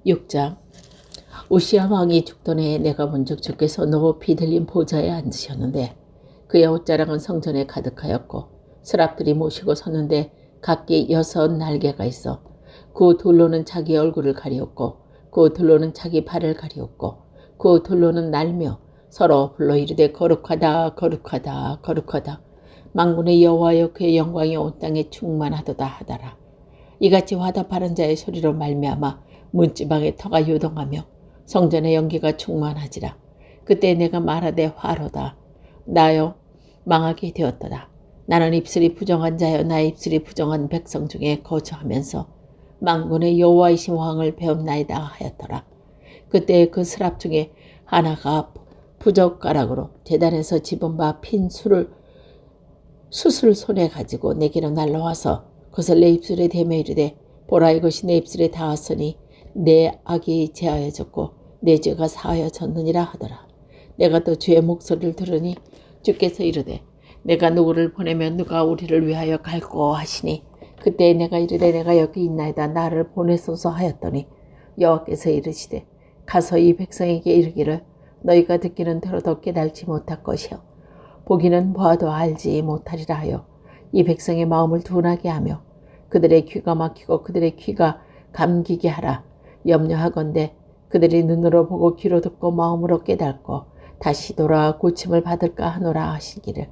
6장. 우시야 왕이 죽던 해에 내가 본즉 주께서 높이 들린 보좌에 앉으셨는데 그의 옷자락은 성전에 가득하였고 스랍들이 모시고 섰는데 각기 6 날개가 있어 그 둘로는 자기 얼굴을 가리웠고 그 둘로는 자기 발을 가리웠고 그 둘로는 날며 서로 불러 이르되 거룩하다 거룩하다 거룩하다 만군의 여호와여 그의 영광이 온 땅에 충만하도다 하더라. 이같이 화답하는 자의 소리로 말미암아 문지방의 터가 요동하며 성전의 연기가 충만하지라. 그때 내가 말하되 화로다. 나여 망하게 되었도다. 나는 입술이 부정한 자여 나의 입술이 부정한 백성 중에 거주하면서 만군의 여호와이신 왕을 배웠나이다 하였더라. 그때 그 스랍 중에 하나가 부젓가락으로 제단에서 집은 바 핀 숯을 손에 가지고 내게로 날라와서 그것을 내 입술에 대며 이르되 보라 이것이 내 입술에 닿았으니 내 악이 제하여졌고 내 죄가 사하여졌느니라 하더라. 내가 또 주의 목소리를 들으니 주께서 이르되 내가 누구를 보내면 누가 우리를 위하여 갈꼬 하시니 그때 내가 이르되 내가 여기 있나이다 나를 보내소서 하였더니 여호와께서 이르시되 가서 이 백성에게 이르기를 너희가 듣기는 들어도 깨달지 못할 것이요 보기는 보아도 알지 못하리라 하여 이 백성의 마음을 둔하게 하며 그들의 귀가 막히고 그들의 귀가 감기게 하라. 염려하건대 그들이 눈으로 보고 귀로 듣고 마음으로 깨닫고 다시 돌아와 고침을 받을까 하노라 하시기를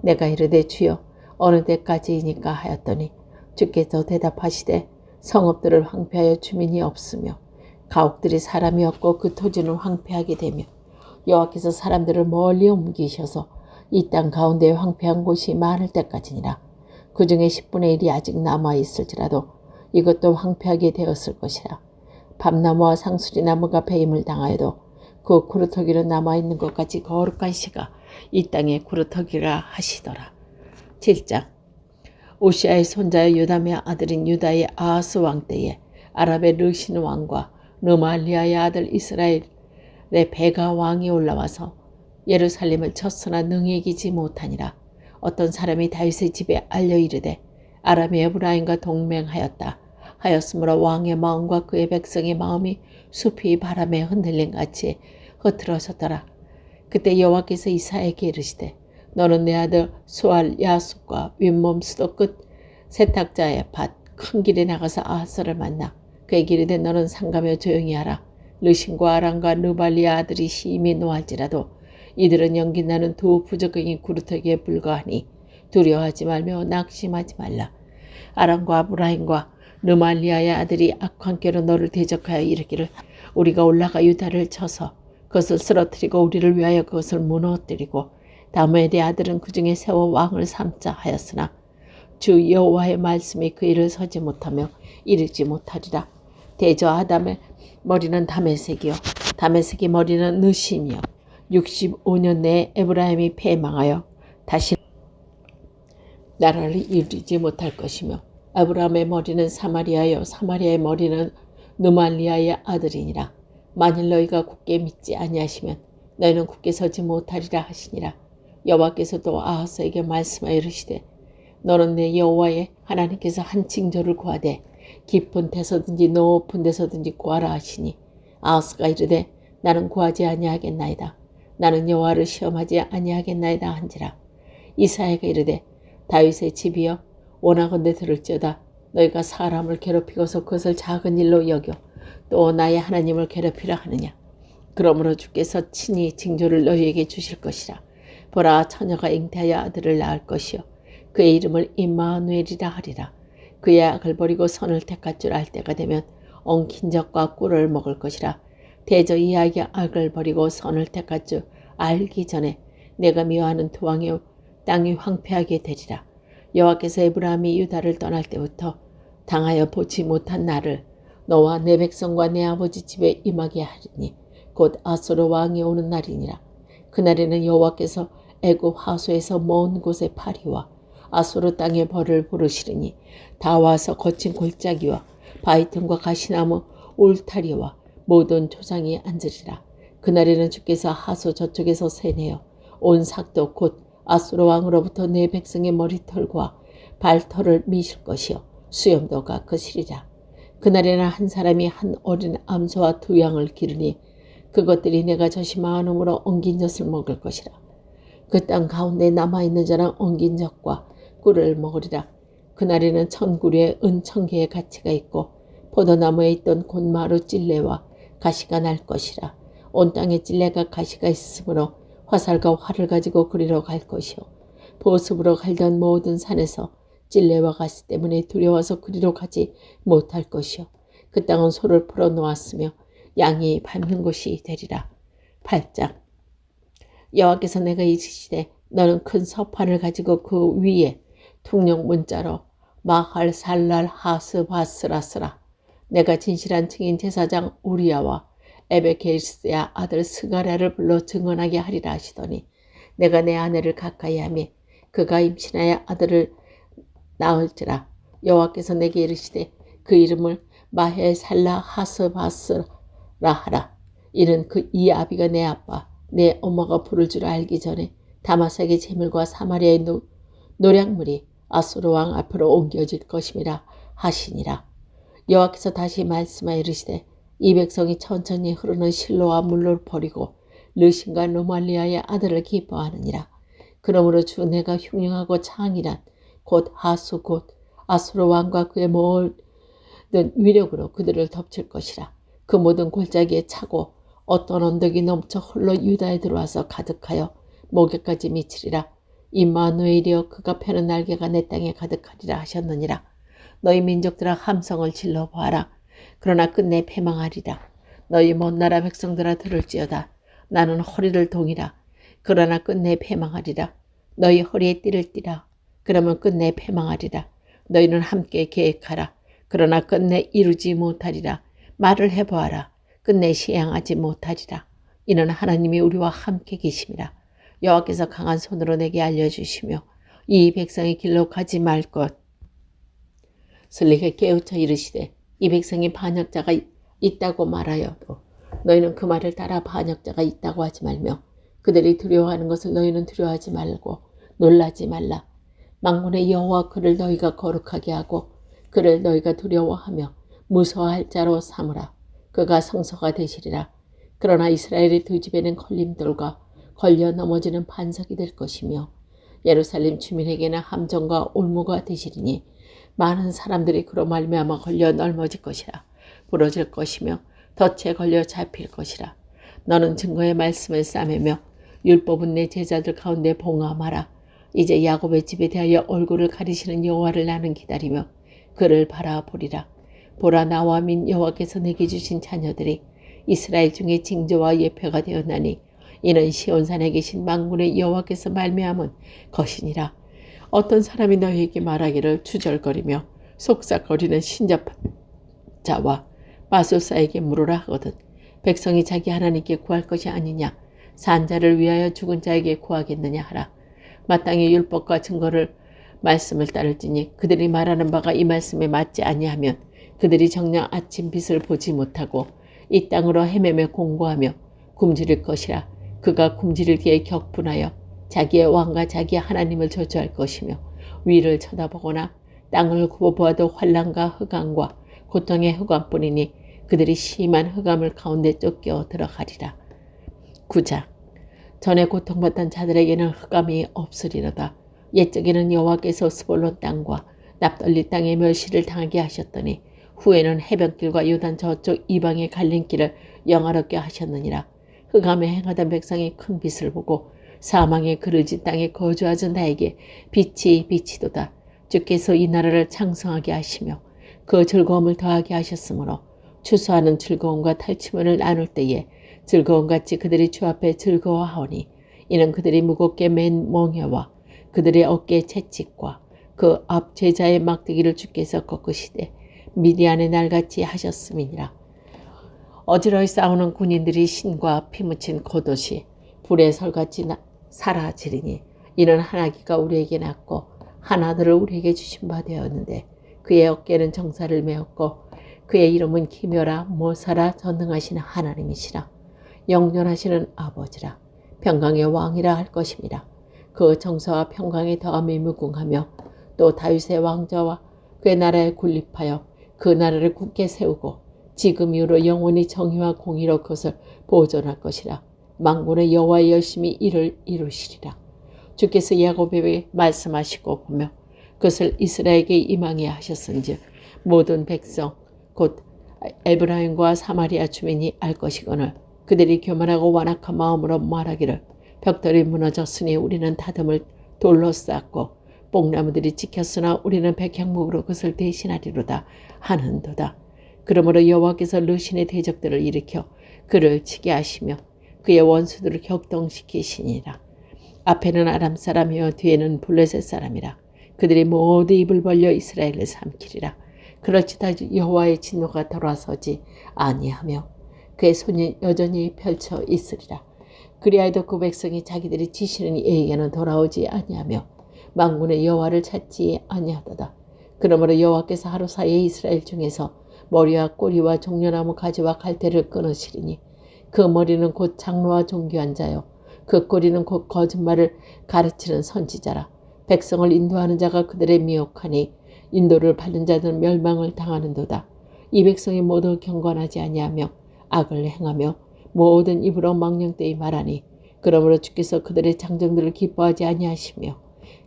내가 이르되 주여 어느 때까지이니까 하였더니 주께서 대답하시되 성읍들을 황폐하여 주민이 없으며 가옥들이 사람이 없고 그 토지는 황폐하게 되며 여호와께서 사람들을 멀리 옮기셔서 이 땅 가운데 황폐한 곳이 많을 때까지니라. 그 중에 10분의 1이 아직 남아있을지라도 이것도 황폐하게 되었을 것이라. 밤나무와 상수리나무가 배임을 당하여도 그 구루터기로 남아있는 것까지 거룩한 시가 이 땅에 구루터기라 하시더라. 7장. 오시아의 손자여 요담의 아들인 유다의 아하스 왕 때에 아랍의 르신 왕과 르말리아의 아들 이스라엘의 베가 왕이 올라와서 예루살렘을 쳤으나 능히 이기지 못하니라. 어떤 사람이 다윗의 집에 알려 이르되 아람이 에브라임과 동맹하였다 하였으므로 왕의 마음과 그의 백성의 마음이 숲이 바람에 흔들림같이 흐트러졌더라. 그때 여호와께서 이사야에게 이르시되 너는 내 아들 수알 야숲과 윗몸 수도 끝 세탁자의 밭 큰 길에 나가서 아하스를 만나 그에게 이르되 너는 상가며 조용히 하라. 르신과 아람과 르발리아 아들이 심히 노할지라도 이들은 연기나는 두 부적응이 구루터기에 불과하니 두려워하지 말며 낙심하지 말라. 아람과 아브라임과 르말리아의 아들이 악관계로 너를 대적하여 이르기를 우리가 올라가 유다를 쳐서 그것을 쓰러뜨리고 우리를 위하여 그것을 무너뜨리고 다메의 아들은 그 중에 세워 왕을 삼자 하였으나 주 여호와의 말씀이 그 일을 서지 못하며 이르지 못하리라. 대저 아담의 머리는 다메섹이요 다메섹의 머리는 느신이요 65년 내에 에브라임이 패망하여 다시 나라를 이루지 못할 것이며 아브라함의 머리는 사마리아요 사마리아의 머리는 누말리아의 아들이니라. 만일 너희가 굳게 믿지 아니하시면 너희는 굳게 서지 못하리라 하시니라. 여호와께서도 아하스에게 말씀하여 이르시되 너는 내 여호와의 하나님께서 한 징조를 구하되 깊은 데서든지 높은 데서든지 구하라 하시니 아하스가 이르되 나는 구하지 아니하겠나이다. 나는 여호와를 시험하지 아니하겠나이다 한지라. 이사야가 이르되 다윗의 집이여 원하건대 들을지어다. 너희가 사람을 괴롭히고서 그것을 작은 일로 여겨 또 나의 하나님을 괴롭히라 하느냐. 그러므로 주께서 친히 징조를 너희에게 주실 것이라. 보라 처녀가 잉태하여 아들을 낳을 것이요 그의 이름을 임마누엘이라 하리라. 그의 악을 버리고 선을 택할 줄 알 때가 되면 엉킨 젖과 꿀을 먹을 것이라. 대저 이 아이의 악을 버리고 선을 택할 줄 알기 전에 내가 미워하는 투왕의 땅이 황폐하게 되리라. 여호와께서 에브라임이 유다를 떠날 때부터 당하여 보지 못한 나를 너와 내 백성과 내 아버지 집에 임하게 하리니 곧 아수르 왕이 오는 날이니라. 그날에는 여호와께서 애굽 하소에서 먼 곳에 파리와 아수르 땅의 벌을 부르시리니 다 와서 거친 골짜기와 바위틈과 가시나무 울타리와 모든 조상이 앉으리라. 그날에는 주께서 하소 저쪽에서 세내어 온 삭도 곧 아수르 왕으로부터 내 백성의 머리털과 발털을 미실 것이요 수염도 깎으시리라. 그날에는 한 사람이 한 어린 암소와 두 양을 기르니 그것들이 내가 저심하음으로 엉긴 젖을 먹을 것이라. 그 땅 가운데 남아있는 자는 엉긴 젖과 꿀을 먹으리라. 그날에는 천구리에 은 1000개의 가치가 있고 포도나무에 있던 곤마루 찔레와 가시가 날 것이라. 온 땅에 찔레가 가시가 있으므로 화살과 활을 가지고 그리러 갈 것이요. 보습으로 갈던 모든 산에서 찔레와 가시 때문에 두려워서 그리로 가지 못할 것이요. 그 땅은 소를 풀어 놓았으며 양이 밟는 곳이 되리라. 8장. 여호와께서 내가 이르시되 너는 큰 서판을 가지고 그 위에 퉁령 문자로 마할 살랄 하스 바스라 쓰라. 내가 진실한 증인 제사장 우리야와 에베케스야 아들 스가랴를 불러 증언하게 하리라 하시더니 내가 내 아내를 가까이 하며 그가 임신하여 아들을 낳을지라. 여호와께서 내게 이르시되 그 이름을 마헬 살라 하스 바스라 하라. 이는 이 아비가 내 아빠 내 엄마가 부를 줄 알기 전에 다마색의 재물과 사마리아의 노략물이 아수르 왕 앞으로 옮겨질 것임이라 하시니라. 여호와께서 다시 말씀하여 이르시되 이 백성이 천천히 흐르는 실로와 물로 버리고 르신과 루말리아의 아들을 기뻐하느니라. 그러므로 주 내가 흉흉하고 창이란 곧 하수 곧 아수르 왕과 그의 모든 위력으로 그들을 덮칠 것이라. 그 모든 골짜기에 차고 어떤 언덕이 넘쳐 홀로 유다에 들어와서 가득하여 목에까지 미치리라. 임마누엘이여 그가 펴는 날개가 내 땅에 가득하리라 하셨느니라. 너희 민족들아 함성을 질러 보아라. 그러나 끝내 패망하리라. 너희 먼 나라 백성들아 들을지어다. 나는 허리를 동이라. 그러나 끝내 패망하리라. 너희 허리에 띠를 띠라. 그러면 끝내 패망하리라. 너희는 함께 계획하라. 그러나 끝내 이루지 못하리라. 말을 해보아라. 끝내 시행하지 못하리라. 이는 하나님이 우리와 함께 계심이라. 여호와께서 강한 손으로 내게 알려주시며 이 백성의 길로 가지 말 것을 내게 깨우쳐 이르시되 이 백성이 반역자가 있다고 말하여도 너희는 그 말을 따라 반역자가 있다고 하지 말며 그들이 두려워하는 것을 너희는 두려워하지 말고 놀라지 말라. 만군의 여호와 그를 너희가 거룩하게 하고 그를 너희가 두려워하며 무서워할 자로 삼으라. 그가 성소가 되시리라. 그러나 이스라엘의 두 집에는 걸림돌과 걸려 넘어지는 반석이 될 것이며 예루살렘 주민에게는 함정과 올무가 되시리니 많은 사람들이 그로 말미암아 걸려 넘어질 것이라. 부러질 것이며 덫에 걸려 잡힐 것이라. 너는 증거의 말씀을 싸매며 율법은 내 제자들 가운데 봉함하라. 이제 야곱의 집에 대하여 얼굴을 가리시는 여호와를 나는 기다리며 그를 바라보리라. 보라 나와 민 여호와께서 내게 주신 자녀들이 이스라엘 중에 징조와 예표가 되었나니 이는 시온산에 계신 만군의 여호와께서 말미암은 것이니라. 어떤 사람이 너희에게 말하기를 주절거리며 속삭거리는 신접한 자와 마술사에게 물으라 하거든. 백성이 자기 하나님께 구할 것이 아니냐. 산 자를 위하여 죽은 자에게 구하겠느냐 하라. 마땅히 율법과 증거를 말씀을 따를지니 그들이 말하는 바가 이 말씀에 맞지 아니하면 그들이 정녕 아침 빛을 보지 못하고 이 땅으로 헤매며 공고하며 굶주릴 것이라. 그가 굶주릴기에 격분하여 자기의 왕과 자기의 하나님을 저주할 것이며 위를 쳐다보거나 땅을 굽어보아도 환난과 흑암과 고통의 흑암뿐이니 그들이 심한 흑암을 가운데 쫓겨 들어가리라. 9장. 전에 고통받던 자들에게는 흑암이 없으리로다. 옛적에는 여호와께서 스볼론 땅과 납달리 땅에 멸시를 당하게 하셨더니 후에는 해변길과 요단 저쪽 이방의 갈림길을 영화롭게 하셨느니라. 흑암에 행하던 백성이 큰 빛을 보고 사망의 그르진 땅에 거주하던 나에게 빛이 비치도다. 주께서 이 나라를 창성하게 하시며 그 즐거움을 더하게 하셨으므로 추수하는 즐거움과 탈취물을 나눌 때에 즐거움같이 그들이 주 앞에 즐거워하오니 이는 그들이 무겁게 맨 멍에와 그들의 어깨 채찍과 그 앞 제자의 막대기를 주께서 꺾으시되 미디안의 날같이 하셨음이니라. 어지러이 싸우는 군인들이 신과 피 묻힌 겉옷이 불의 설같이 사라지리니 이는 한 아기가 우리에게 낳고 한 아들을 우리에게 주신 바 되었는데 그의 어깨는 정사를 메었고 그의 이름은 기묘라 모사라 전능하시는 하나님이시라. 영존하시는 아버지라. 평강의 왕이라 할 것입니다. 그 정사와 평강의 더함이 무궁하며 또 다윗의 왕자와 그의 나라에 군립하여 그 나라를 굳게 세우고 지금 이후로 영원히 정의와 공의로 그것을 보존할 것이라. 만군의 여호와의 열심히 이를 이루시리라. 주께서 야곱에게 말씀하시고 보며 그것을 이스라엘에게 임하게 하셨은즉 모든 백성 곧 에브라임과 사마리아 주민이 알 것이거늘 그들이 교만하고 완악한 마음으로 말하기를 벽돌이 무너졌으니 우리는 다듬을 돌로 쌓고 뽕나무들이 찍혔으나 우리는 백향목으로 그것을 대신하리로다 하는도다. 그러므로 여호와께서 르신의 대적들을 일으켜 그를 치게 하시며 그의 원수들을 격동시키시니라. 앞에는 아람 사람이요 뒤에는 블레셋 사람이라. 그들이 모두 입을 벌려 이스라엘을 삼키리라. 그럴지다 여호와의 진노가 돌아서지 아니하며 그의 손이 여전히 펼쳐 있으리라. 그리하여도 그 백성이 자기들이 지시는 이에게는 돌아오지 아니하며 만군의 여호와를 찾지 아니하도다. 그러므로 여호와께서 하루 사이에 이스라엘 중에서 머리와 꼬리와 종려나무 가지와 갈대를 끊으시리니 그 머리는 곧 장로와 종교한 자요 그 꼬리는 곧 거짓말을 가르치는 선지자라. 백성을 인도하는 자가 그들의 미혹하니 인도를 받는 자들은 멸망을 당하는도다. 이 백성이 모두 경건하지 아니하며 악을 행하며 모든 입으로 망령되이 말하니 그러므로 주께서 그들의 장정들을 기뻐하지 아니하시며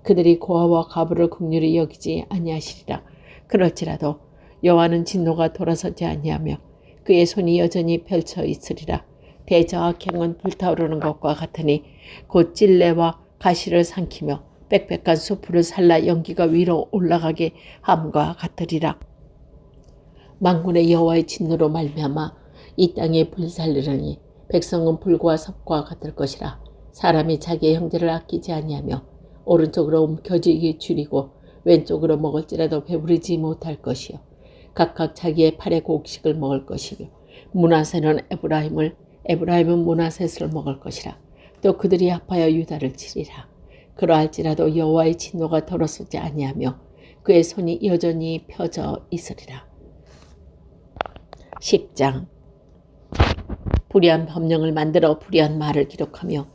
그들이 고아와 과부를 긍휼히 여기지 아니하시리라. 그럴지라도 여호와는 진노가 돌아서지 아니하며 그의 손이 여전히 펼쳐 있으리라. 대저와 갱은 불타오르는 것과 같으니 곧 찔레와 가시를 삼키며 빽빽한 수풀을 살라 연기가 위로 올라가게 함과 같으리라. 만군의 여호와의 진노로 말미암아 이 땅에 불살르려니 백성은 불과 섭과 같을 것이라. 사람이 자기의 형제를 아끼지 아니하며 오른쪽으로 움켜쥐기 줄이고 왼쪽으로 먹을지라도 배부르지 못할 것이요 각각 자기의 팔의 곡식을 먹을 것이며 므낫세는 에브라임은 므낫셋을 먹을 것이라. 또 그들이 합하여 유다를 치리라. 그러할지라도 여호와의 진노가 돌아서지 아니하며 그의 손이 여전히 펴져 있으리라. 10장. 불의한 법령을 만들어 불의한 말을 기록하며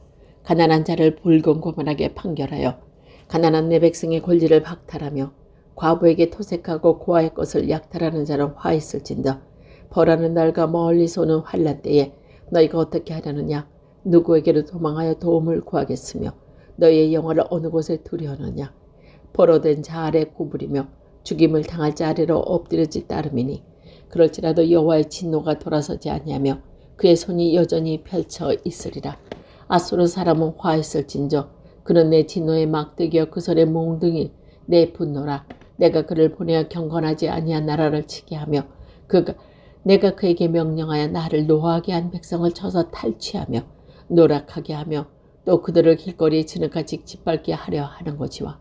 가난한 자를 불공고만하게 판결하여 가난한 내 백성의 권리를 박탈하며 과부에게 토색하고 고아의 것을 약탈하는 자는 화 있을진다. 벌하는 날과 멀리서 오는 환난 때에 너희가 어떻게 하려느냐? 누구에게로 도망하여 도움을 구하겠으며 너희의 영혼을 어느 곳에 두려느냐? 벌어된 자 아래 구부리며 죽임을 당할 자 아래로 엎드려지 따름이니 그럴지라도 여호와의 진노가 돌아서지 아니하며 그의 손이 여전히 펼쳐 있으리라. 아수르 사람은 화했을진저 그는 내 진노의 막대기여 그 손의 몽둥이 내 분노라. 내가 그를 보내어 경건하지 아니한 나라를 치게 하며 내가 그에게 명령하여 나를 노하게 한 백성을 쳐서 탈취하며 노락하게 하며 또 그들을 길거리에 진흙같이 짓밟게 하려 하는 거지와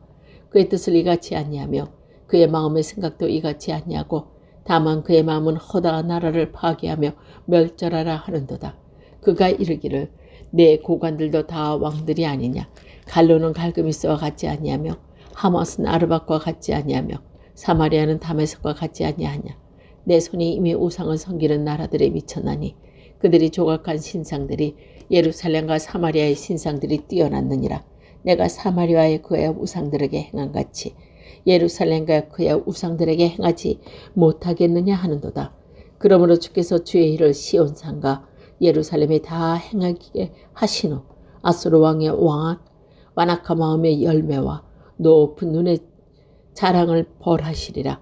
그의 뜻을 이같이 아니하며 그의 마음의 생각도 이같이 아니하고 다만 그의 마음은 허다한 나라를 파괴하며 멸절하라 하는도다. 그가 이르기를 내 고관들도 다 왕들이 아니냐. 갈로는 갈그미스와 같지 아니하며 하맛은 아르밧과 같지 아니하며 사마리아는 다메섹과 같지 아니하냐. 내 손이 이미 우상을 섬기는 나라들에 미쳤나니 그들이 조각한 신상들이 예루살렘과 사마리아의 신상들이 뛰어났느니라. 내가 사마리아의 그의 우상들에게 행한같이 예루살렘과 그의 우상들에게 행하지 못하겠느냐 하는도다. 그러므로 주께서 주의 일을 시온산과 예루살렘에 다 행하게 하신 후 아수르 왕의 완악한 마음의 열매와 높은 눈의 자랑을 벌하시리라.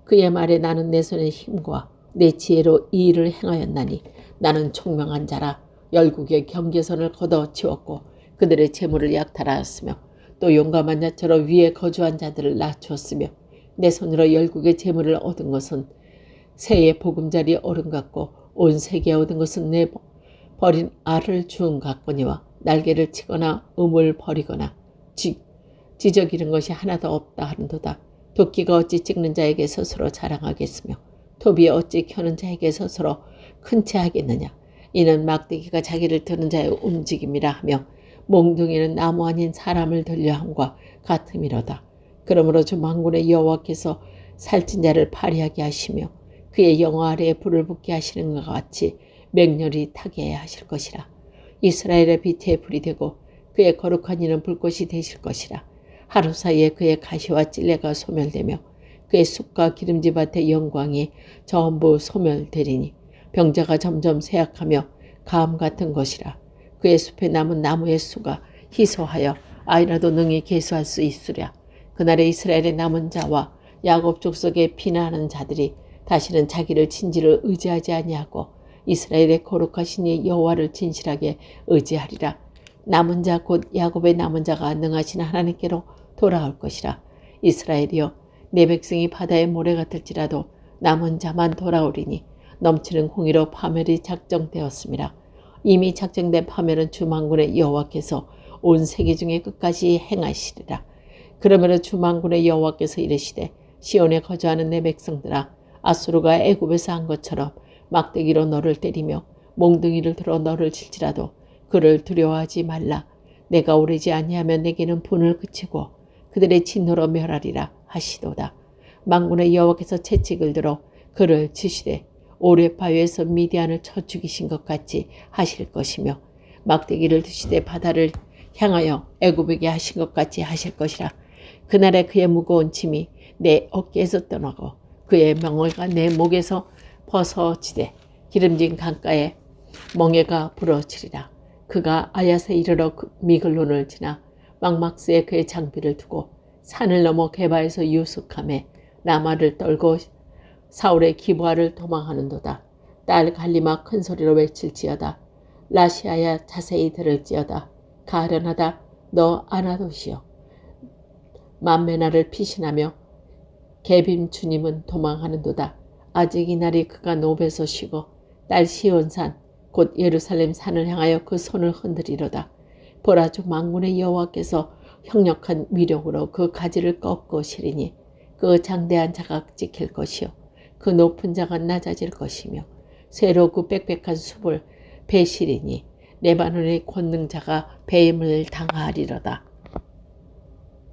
그의 말에 나는 내 손의 힘과 내 지혜로 이 일을 행하였나니 나는 총명한 자라. 열국의 경계선을 걷어치웠고 그들의 재물을 약탈하였으며 또 용감한 자처럼 위에 거주한 자들을 낮추었으며 내 손으로 열국의 재물을 얻은 것은 새의 보금자리 어른 같고 온 세계에 얻은 것은 내 버린 알을 주운 같거니와 날개를 치거나 음을 버리거나 지적 잃은 것이 하나도 없다 하는도다. 도끼가 어찌 찍는 자에게 스스로 자랑하겠으며 토비 어찌 켜는 자에게 스스로 큰 채 하겠느냐. 이는 막대기가 자기를 드는 자의 움직임이라 하며 몽둥이는 나무 아닌 사람을 들려함과 같음이로다. 그러므로 주 만군의 여호와께서 살찐 자를 파리하게 하시며 그의 영어 아래에 불을 붙게 하시는 것 같이 맹렬히 타게 하실 것이라. 이스라엘의 빛에 불이 되고 그의 거룩한 이는 불꽃이 되실 것이라. 하루 사이에 그의 가시와 찔레가 소멸되며 그의 숲과 기름지밭의 영광이 전부 소멸되리니 병자가 점점 쇠약하며 감 같은 것이라. 그의 숲에 남은 나무의 수가 희소하여 아이라도 능히 계수할 수 있으랴. 그날에 이스라엘의 남은 자와 야곱 족속에 피난하는 자들이 다시는 자기를 친지를 의지하지 아니하고 이스라엘의 거룩하신 이 여호와를 진실하게 의지하리라. 남은 자 곧 야곱의 남은 자가 능하신 하나님께로 돌아올 것이라. 이스라엘이여, 내 백성이 바다의 모래 같을지라도 남은 자만 돌아오리니 넘치는 공의로 파멸이 작정되었습니다. 이미 작정된 파멸은 주 만군의 여호와께서 온 세계 중에 끝까지 행하시리라. 그러므로 주 만군의 여호와께서 이르시되 시온에 거주하는 내 백성들아, 아수르가 애굽에서 한 것처럼 막대기로 너를 때리며 몽둥이를 들어 너를 칠지라도 그를 두려워하지 말라. 내가 오르지 아니하면 내게는 분을 그치고 그들의 진노로 멸하리라 하시도다. 만군의 여호와께서 채찍을 들어 그를 치시되 오레파 위에서 미디안을 쳐 죽이신 것 같이 하실 것이며 막대기를 드시되 바다를 향하여 애굽에게 하신 것 같이 하실 것이라. 그날에 그의 무거운 짐이 내 어깨에서 떠나고 그의 명월가 내 목에서 벗어지되 기름진 강가에 멍에가 부러지리라. 그가 아야세 이르러 미글론을 지나 막막스에 그의 장비를 두고 산을 넘어 게바에서 유숙함에 라마를 떨고 사울의 기브아를 도망하는도다. 딸 갈리마 큰 소리로 외칠지어다. 라시아야 자세히 들을지어다. 가련하다 너 아나도시여. 만메나를 피신하며 개빔 주님은 도망하는도다. 아직 이 날이 그가 노베서 쉬고 딸 시온산 곧 예루살렘 산을 향하여 그 손을 흔들리로다. 보라, 주 만군의 여호와께서 형력한 위력으로 그 가지를 꺾으시리니 그 장대한 자가 찍힐 것이요 그 높은 자가 낮아질 것이며 새로 그 빽빽한 숲을 베시리니 레바논의 권능자가 배임을 당하리로다.